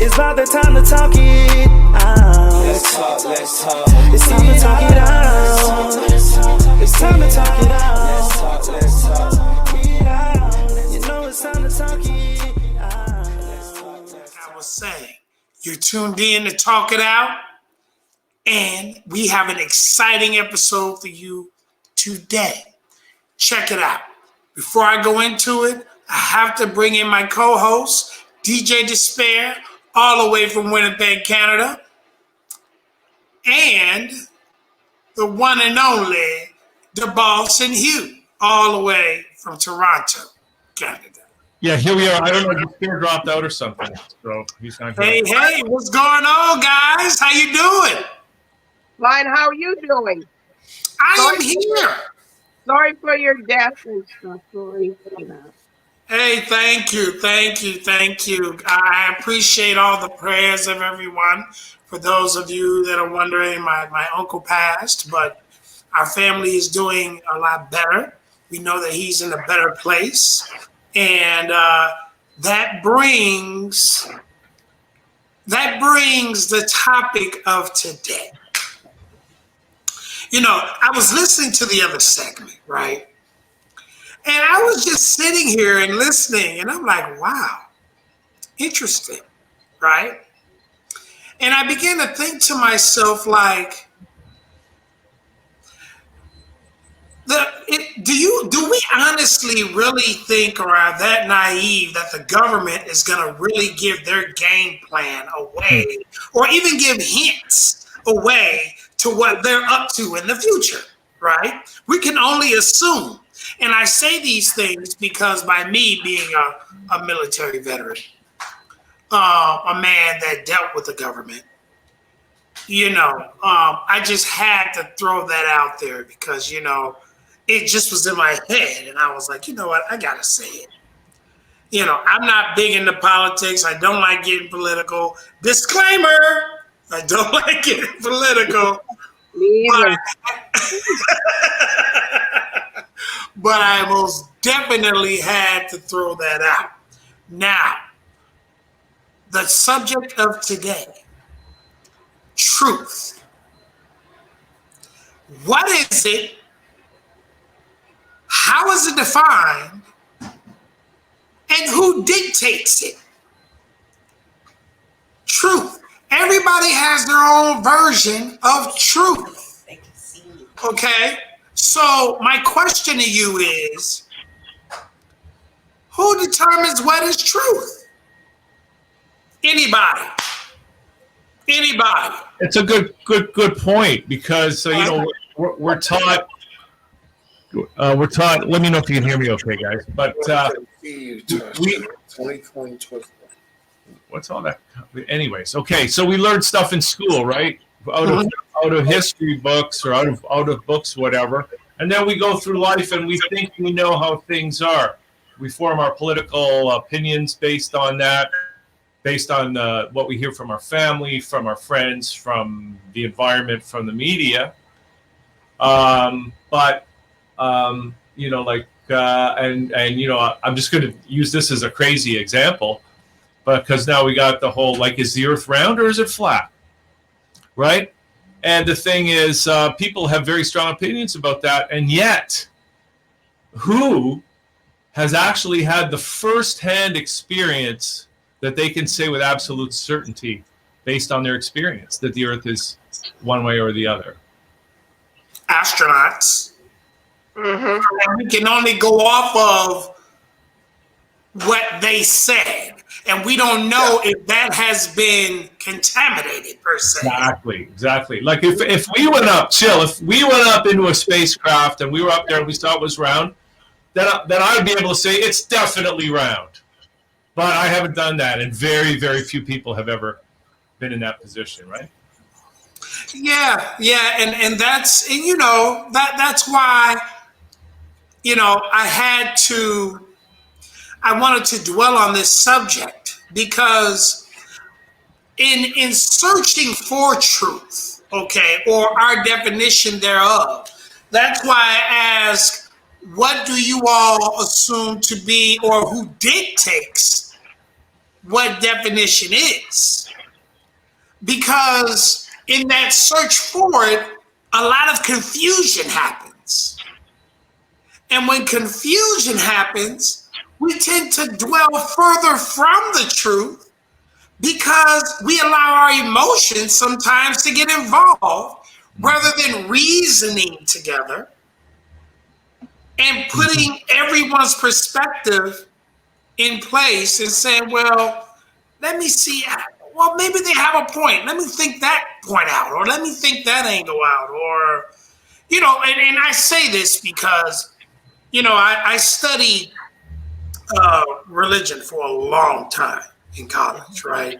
It's about the time to talk it out. Let's talk. It's time to talk it out. It's time to talk it out. Let's talk. You know it's time to talk it out. I was saying, you're tuned in to Talk It Out, and we have an exciting episode for you today. Check it out. Before I go into it, I have to bring in my co-host, DJ Despair, all the way from Winnipeg, Canada, and the one and only DBoss and Hugh, all the way from Toronto, Canada. Yeah, here we are. I don't know if Despair dropped out or something, so he's not here. Hey, what's going on, guys? How you doing? Fine, how are you doing? I am here. Sorry for your death and stuff. Sorry for that. Hey, thank you. I appreciate all the prayers of everyone. For those of you that are wondering, my uncle passed, but our family is doing a lot better. We know that he's in a better place. And that brings the topic of today. You know, I was listening to the other segment, right? And I was just sitting here and listening, and I'm like, wow, interesting, right? And I began to think to myself, like, do we honestly really think, or are that naive, that the government is going to really give their game plan away, or even give hints away to what they're up to in the future, right? We can only assume. And I say these things because by me being a military veteran, a man that dealt with the government, you know, I just had to throw that out there because, you know, it just was in my head. And I was like, you know what, I got to say it. You know, I'm not big into politics. I don't like getting political. Disclaimer, I don't like getting political. But I most definitely had to throw that out. Now, the subject of today, truth. What is it? How is it defined? And who dictates it? Truth. Everybody has their own version of truth. Okay? So my question to you is, who determines what is truth? Anybody. It's a good point because you know we're taught. Let me know if you can hear me, okay, guys. But what's all that? Anyways, okay. So we learned stuff in school, right? Out of history books or out of books, whatever. And then we go through life and we think we know how things are. We form our political opinions based on that, based on what we hear from our family, from our friends, from the environment, from the media. You know, like, and you know, I'm just going to use this as a crazy example, but because now we got the whole, like, is the earth round or is it flat? Right? And the thing is, people have very strong opinions about that. And yet, who has actually had the first-hand experience that they can say with absolute certainty, based on their experience, that the earth is one way or the other? Astronauts. Mm-hmm. And we can only go off of what they said. And we don't know if that has been contaminated per se. Exactly. Like if we went up, if we went up into a spacecraft and we were up there and we saw it was round, then I would be able to say it's definitely round. But I haven't done that, and very, very few people have ever been in that position, right? Yeah, and that's, and you know, that's why, you know, I wanted to dwell on this subject because in searching for truth, okay, or our definition thereof, that's why I ask, what do you all assume to be, or who dictates what definition is. Because in that search for it, a lot of confusion happens. And when confusion happens, we tend to dwell further from the truth because we allow our emotions sometimes to get involved rather than reasoning together and putting everyone's perspective in place and saying, well, let me see, well, maybe they have a point. Let me think that point out, or let me think that angle out, or, you know, and I say this because, you know, I studied religion for a long time in college, right?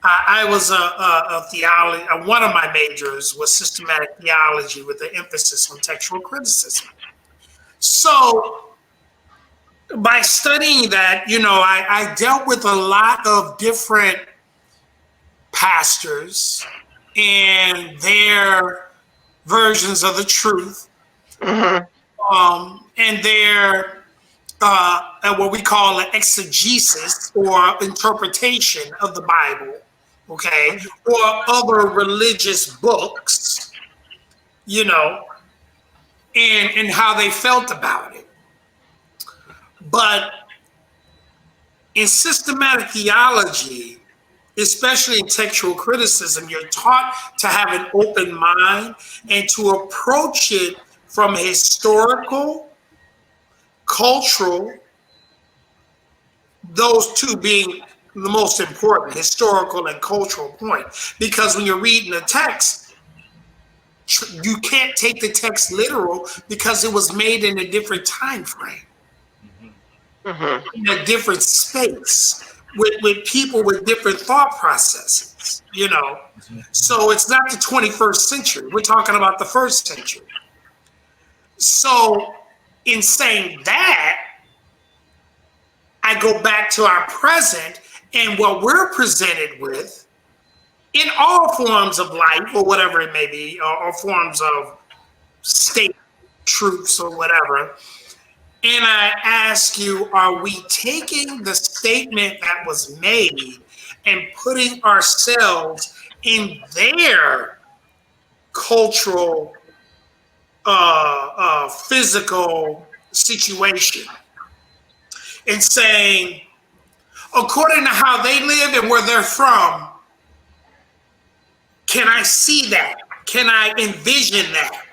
I was a theology, one of my majors was systematic theology with an emphasis on textual criticism. So by studying that, you know, I dealt with a lot of different pastors and their versions of the truth, and their what we call an exegesis or interpretation of the Bible, okay, or other religious books, you know, and how they felt about it. But in systematic theology, especially in textual criticism, you're taught to have an open mind and to approach it from a historical, cultural, those two being the most important, historical and cultural point. Because when you're reading the text, you can't take the text literal because it was made in a different time frame, in a different space, with people with different thought processes, you know. So it's not the 21st century. We're talking about the first century. So in saying that, I go back to our present and what we're presented with in all forms of life or whatever it may be, or forms of state truths or whatever. And I ask you, are we taking the statement that was made and putting ourselves in their cultural, physical situation and saying, according to how they live and where they're from, can I see that? Can I envision that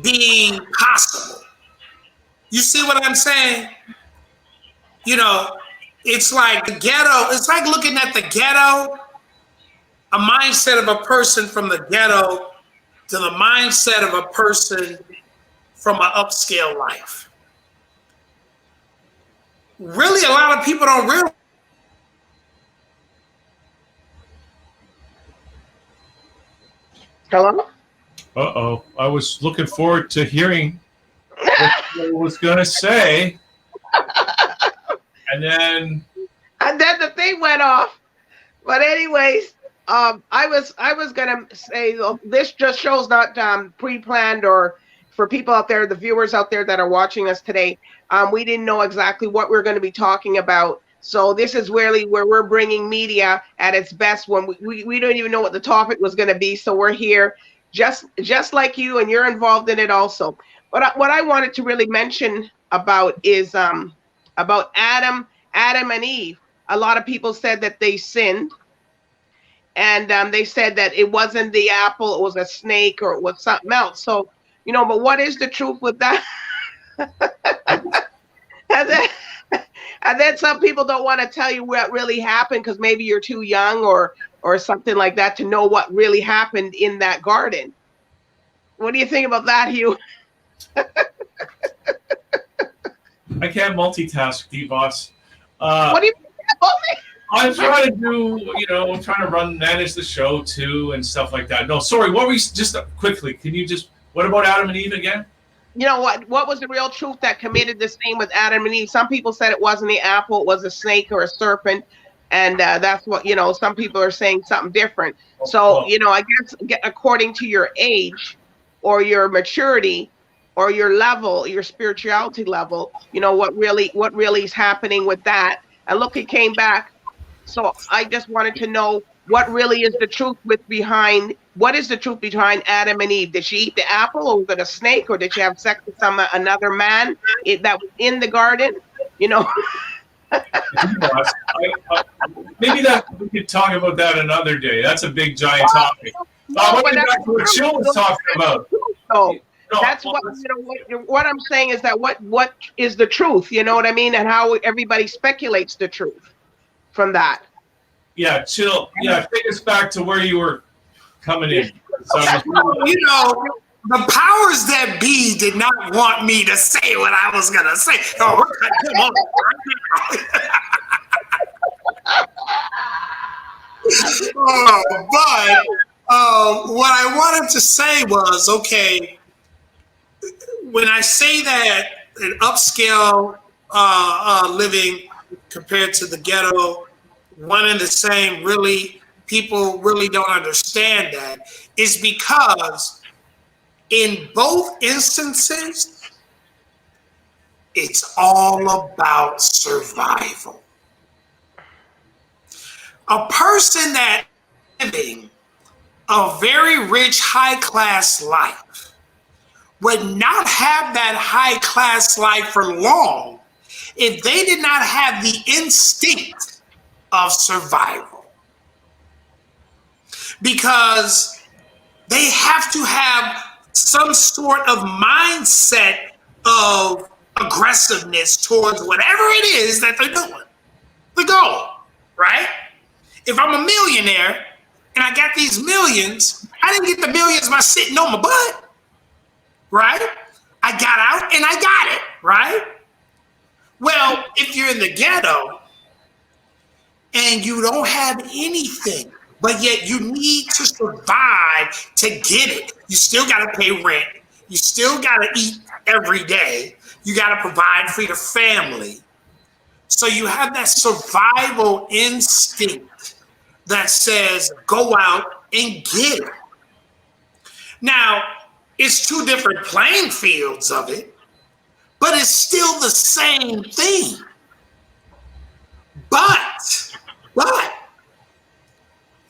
being possible? You see what I'm saying? You know, it's like the ghetto, it's like looking at the ghetto, a mindset of a person from the ghetto to the mindset of a person from an upscale life. Really, a lot of people don't realize. Hello? Uh-oh. I was looking forward to hearing what I was going to say. And then the thing went off. But anyways, I was gonna say this just shows not pre-planned, or for people out there, the viewers out there that are watching us today, we didn't know exactly what we're going to be talking about. So this is really where we're bringing media at its best when we don't even know what the topic was going to be. So we're here just like you, and you're involved in it also. But what I wanted to really mention about is about Adam and Eve. A lot of people said that they sinned, and they said that it wasn't the apple, it was a snake, or it was something else. So, you know, but what is the truth with that? And then some people don't want to tell you what really happened because maybe you're too young or something like that to know what really happened in that garden. What do you think about that, Hugh? I can't multitask, DBoss. What do you think about me? I'm trying to do, you know, I'm trying to manage the show too and stuff like that. No, sorry, what were you, just quickly, can you just, what about Adam and Eve again? You know what was the real truth that committed the sin with Adam and Eve? Some people said it wasn't the apple, it was a snake or a serpent. And that's what, you know, some people are saying something different. So, you know, I guess according to your age or your maturity or your level, your spirituality level, you know, what really is happening with that. And look, it came back So I just wanted to know what really is the truth what is the truth behind Adam and Eve? Did she eat the apple, or was it a snake, or did she have sex with another man that was in the garden? You know. Maybe that we could talk about that another day. That's a big giant topic. I want to get back to what Jill was talking about. So that's what I'm saying is that what is the truth? You know what I mean? And how everybody speculates the truth from that. Yeah, Jill. Yeah, take us back to where you were coming in. So, the powers that be did not want me to say what I was going to say. Oh, we're cutting him off right now. But what I wanted to say was, okay, when I say that an upscale living compared to the ghetto, one and the same, really, people really don't understand that, is because in both instances, it's all about survival. A person that is living a very rich, high-class life would not have that high-class life for long if they did not have the instinct of survival. Because they have to have some sort of mindset of aggressiveness towards whatever it is that they're doing. The goal, right? If I'm a millionaire and I got these millions, I didn't get the millions by sitting on my butt, right? I got out and I got it, right? Well, if you're in the ghetto and you don't have anything, but yet you need to survive to get it. You still got to pay rent. You still got to eat every day. You got to provide for your family. So you have that survival instinct that says, go out and get it. Now, it's two different playing fields of it, but it's still the same thing. But,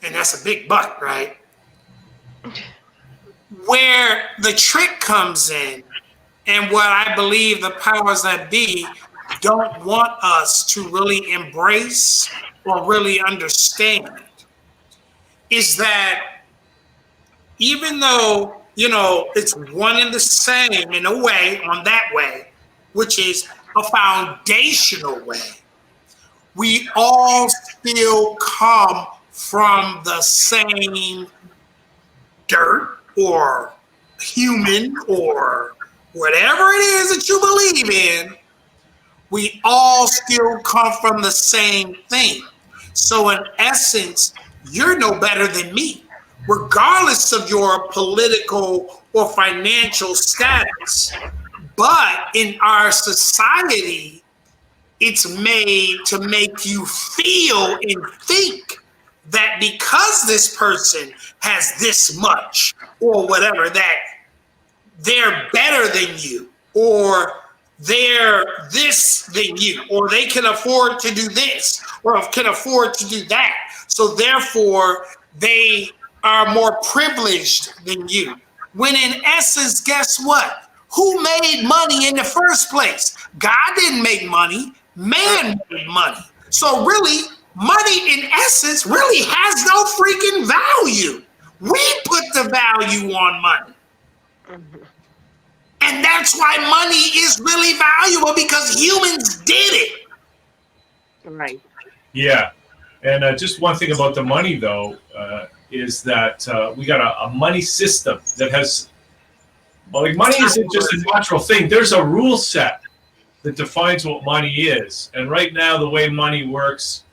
and that's a big but, right? Where the trick comes in, and what I believe the powers that be don't want us to really embrace or really understand, is that even though, it's one and the same in a way, on that way, which is a foundational way, we all still come from the same dirt or human or whatever it is that you believe in. We all still come from the same thing. So in essence, you're no better than me, regardless of your political or financial status. But in our society, it's made to make you feel and think that because this person has this much or whatever, that they're better than you, or they're this than you, or they can afford to do this or can afford to do that. So therefore, they are more privileged than you. When in essence, guess what? Who made money in the first place? God didn't make money. Man made money. So really, money in essence really has no freaking value. We put the value on money. And that's why money is really valuable, because humans did it. Right. Yeah. And just one thing about the money, though, is that we got a money system that has, like, money isn't just a natural thing. There's a rule set that defines what money is. And right now, the way money works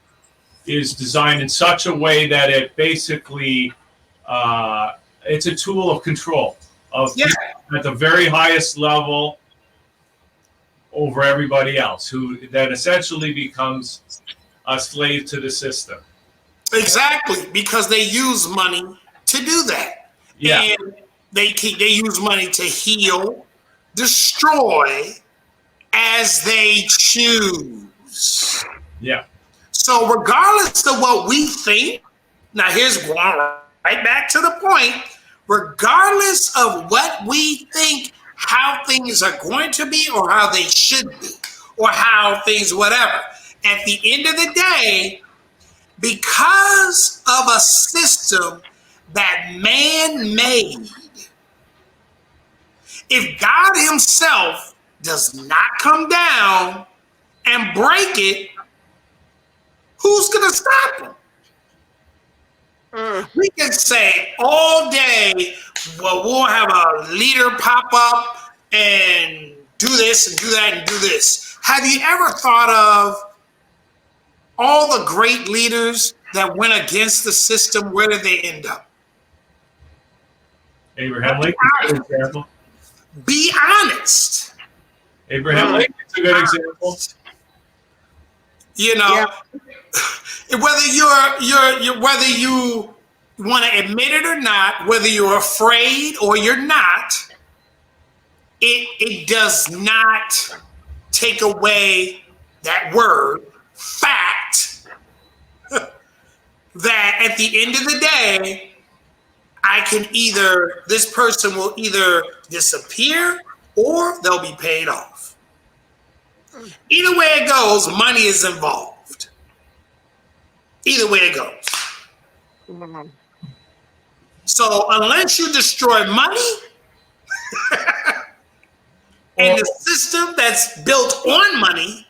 is designed in such a way that it basically, it's a tool of control of at the very highest level over everybody else, who then essentially becomes a slave to the system. Exactly, because they use money to do that. Yeah. And they use money to heal, destroy as they choose. Yeah. So regardless of what we think, now here's going right back to the point, regardless of what we think how things are going to be or how they should be or how things whatever, at the end of the day, because of a system that man made, if God himself does not come down and break it, who's going to stop him? We can say all day, well, we'll have a leader pop up and do this and do that and do this. Have you ever thought of all the great leaders that went against the system? Where did they end up? Abraham Lincoln is a good example. Be honest. Abraham Lincoln is a good example. You know, whether whether you want to admit it or not, whether you're afraid or you're not, it does not take away that word, fact, that at the end of the day, this person will either disappear or they'll be paid off. Either way it goes, money is involved. Either way it goes. So unless you destroy money and the system that's built on money,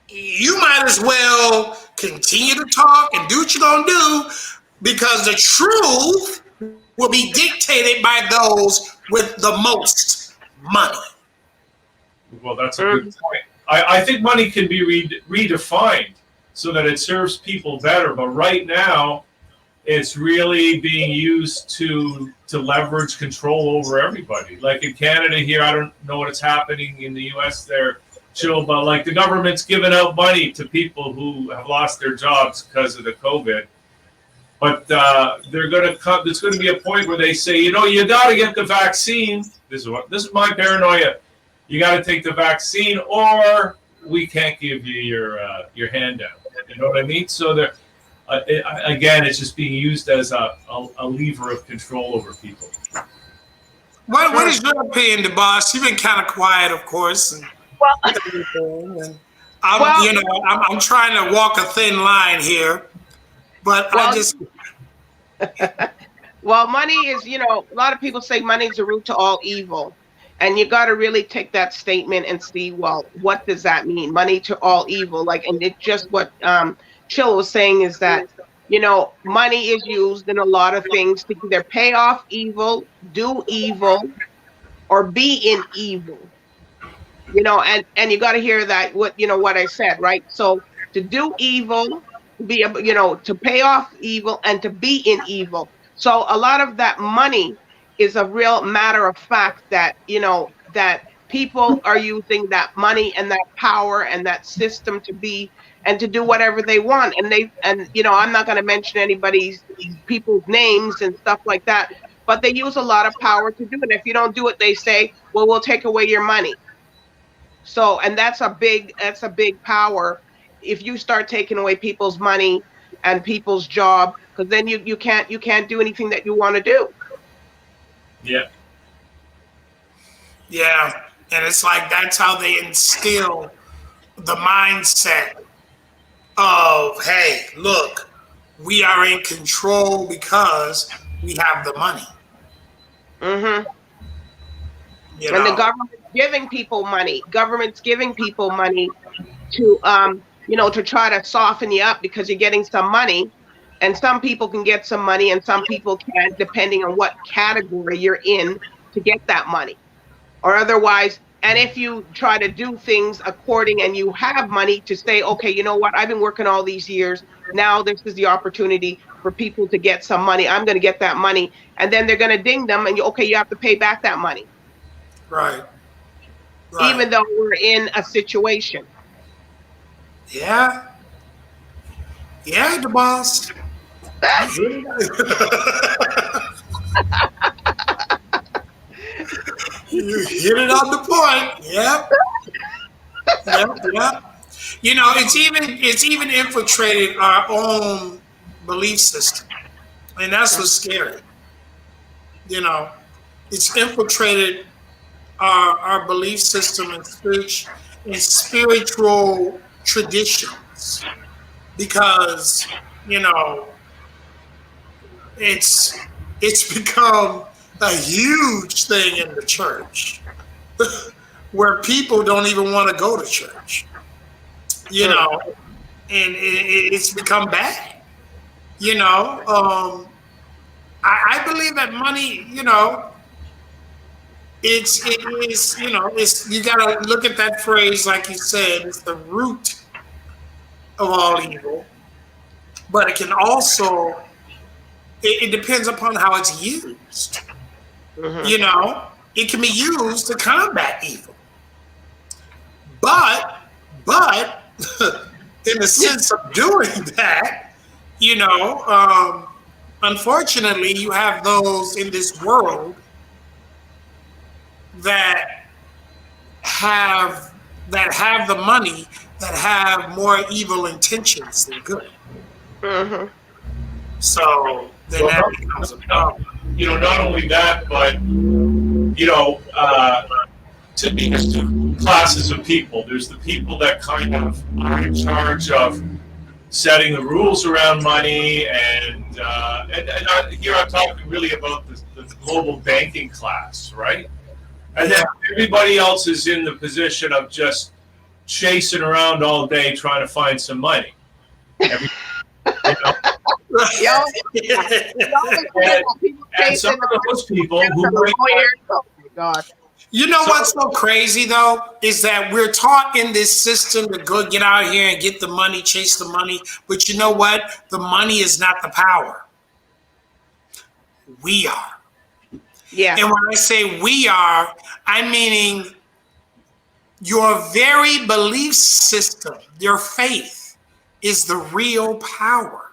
you might as well continue to talk and do what you're going to do, because the truth will be dictated by those with the most money. Well, that's a good point. I think money can be redefined so that it serves people better. But right now, it's really being used to leverage control over everybody. Like in Canada here, I don't know what's happening in the U.S. They're chill, but like the government's giving out money to people who have lost their jobs because of the COVID. But they're going to come. There's going to be a point where they say, you got to get the vaccine. This is my paranoia. You got to take the vaccine, or we can't give you your handout. You know what I mean? So there, again, it's just being used as a lever of control over people. What is your opinion, DBoss? You've been kind of quiet, of course. And I'm trying to walk a thin line here, but I just. Well, money is, a lot of people say money is the root to all evil. And you got to really take that statement and see, well, what does that mean? Money to all evil. And it's just what Chill was saying is that, money is used in a lot of things to either pay off evil, do evil, or be in evil. And you got to hear that, what I said, right? So to do evil, to pay off evil and to be in evil. So a lot of that money is a real matter of fact that, that people are using that money and that power and that system to be and to do whatever they want. And I'm not going to mention people's names and stuff like that, but they use a lot of power to do it. If you don't do it, they say, well, we'll take away your money. So, and that's a big power. If you start taking away people's money and people's job, because then you can't do anything that you want to do. Yeah. Yeah. And it's like that's how they instill the mindset of, hey, look, we are in control because we have the money. Mm-hmm. And the government's giving people money. Government's giving people money to to try to soften you up because you're getting some money. And some people can get some money and some people can't, depending on what category you're in to get that money. Or otherwise, and if you try to do things according and you have money to say, okay, you know what, I've been working all these years. Now this is the opportunity for people to get some money. I'm going to get that money. And then they're going to ding them and you have to pay back that money. Right. Even though we're in a situation. Yeah. Yeah, DBoss. You hit it on the point. Yep. You know, it's even infiltrated our own belief system, and that's what's scary. You know, it's infiltrated our belief system and spiritual traditions because you know it's become a huge thing in the church where people don't even want to go to church. You know, and it's become bad. You know, I believe that money. You know, it is. You know, it's you got to look at that phrase like you said. It's the root of all evil, but it can also. It depends upon how it's used. You know, it can be used to combat evil, but in the sense of doing that, you know, unfortunately, you have those in this world that have the money that have more evil intentions than good. So then that becomes a problem. You know, not only that, but you know, there's two classes of people. There's the people that kind of are in charge of setting the rules around money, and here I'm talking really about the global banking class, right? And then everybody else is in the position of just chasing around all day trying to find some money. You know? And some of those people who you know what's so crazy though is that we're taught in this system to go get out here and get the money, chase the money. But you know what? The money is not the power. We are. Yeah. And when I say we are, I'm meaning your very belief system, your faith is the real power.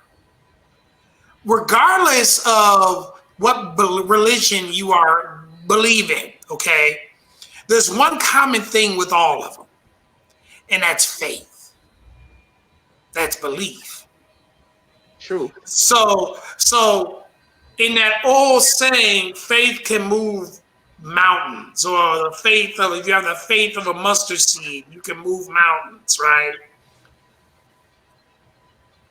Regardless of what religion you are believing, okay? There's one common thing with all of them, and that's faith. That's belief. True. So in that old saying, faith can move mountains, or the faith of, if you have the faith of a mustard seed, you can move mountains, right?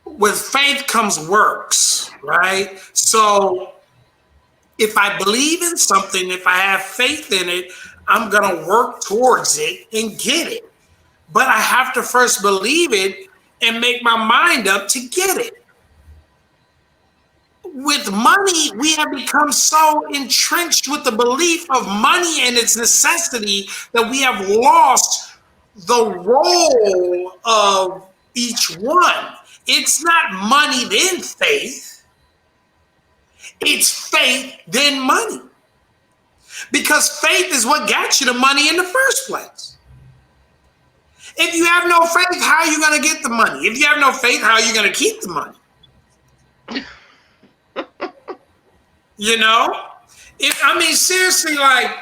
With faith comes works, right? So if I believe in something, if I have faith in it, I'm going to work towards it and get it. But I have to first believe it and make my mind up to get it. With money, we have become so entrenched with the belief of money and its necessity that we have lost the role of each one. It's not money then faith. It's faith then money. Because faith is what got you the money in the first place. If you have no faith, how are you going to get the money? If you have no faith, how are you going to keep the money? You know? Seriously, like,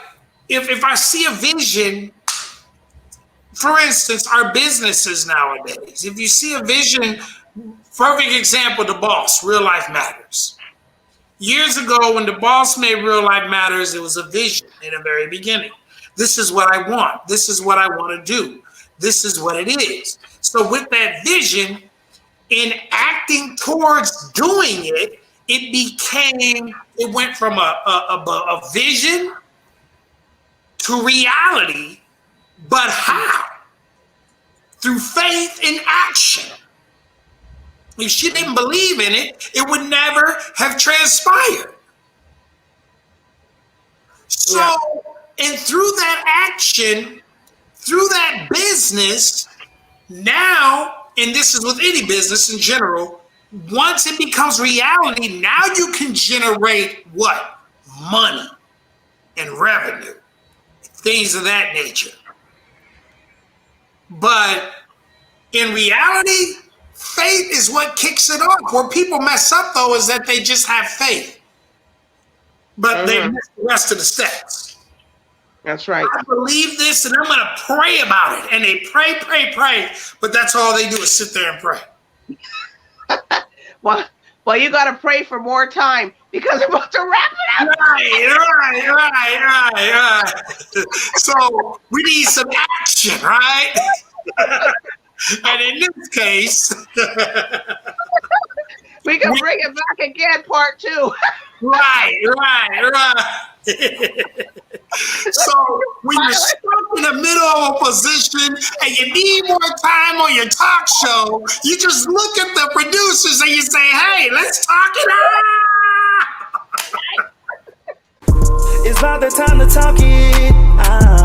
if I see a vision, for instance, our businesses nowadays, if you see a vision, perfect example, DBoss, Real Life Matters. Years ago, when DBoss made Real Life Matters, it was a vision in the very beginning. This is what I want. This is what I want to do. This is what it is. So with that vision, in acting towards doing it, it went from a vision to reality, but how? Through faith in action. If she didn't believe in it, it would never have transpired. So, and through that action, through that business, now, and this is with any business in general, once it becomes reality, now you can generate what? Money and revenue, things of that nature. But in reality, faith is what kicks it off. Where people mess up, though, is that they just have faith, but they miss the rest of the steps. That's right. I believe this, and I'm going to pray about it. And they pray, but that's all they do is sit there and pray. Well, you got to pray for more time because I'm about to wrap it up. Right. So we need some action, right? And in this case, we can bring it back again, part 2. Right. So when you're stuck in the middle of a position and you need more time on your talk show, you just look at the producers and you say, "Hey, let's talk it out." It's about the time to talk it out.